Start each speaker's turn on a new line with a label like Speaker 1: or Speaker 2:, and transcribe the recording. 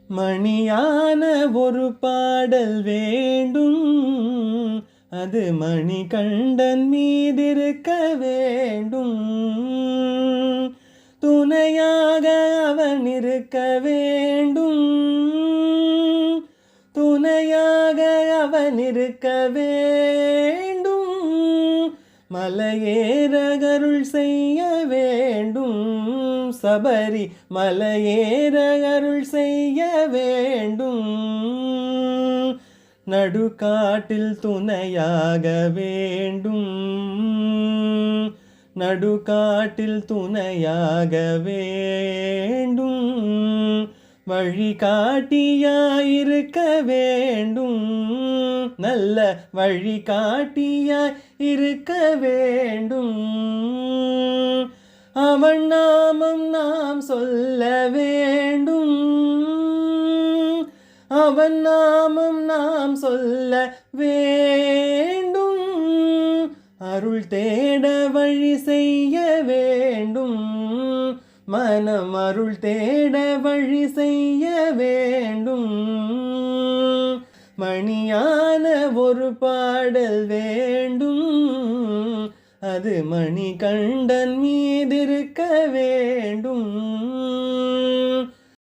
Speaker 1: மணியான ஒரு பாடல் வேண்டும், அது மணிகண்டன் மீதிருக்க வேண்டும். துணையாக அவன் இருக்க வேண்டும், துணையாக அவன் இருக்க வேண்டும். மலையேற அருள் செய்ய வேண்டும், சபரி மலையேற அருள் செய்ய வேண்டும். நடுக்காட்டில் துணையாக வேண்டும், நடுக்காட்டில் துணையாக வேண்டும். வழிகாட்டியாயிருக்க வேண்டும், நல்ல வழிகாட்டியாய் இருக்க வேண்டும். அவன் நாமம் நாம் சொல்ல வேண்டும், அவன் நாமம் நாம் சொல்ல வேண்டும். அருள் தேட வழி செய்ய வேண்டும், மனம் அருள் தேட வழி செய்ய வேண்டும். மணியான ஒரு பாடல் வேண்டும், அது மணிகண்டன் மீதிருக்க வேண்டும்.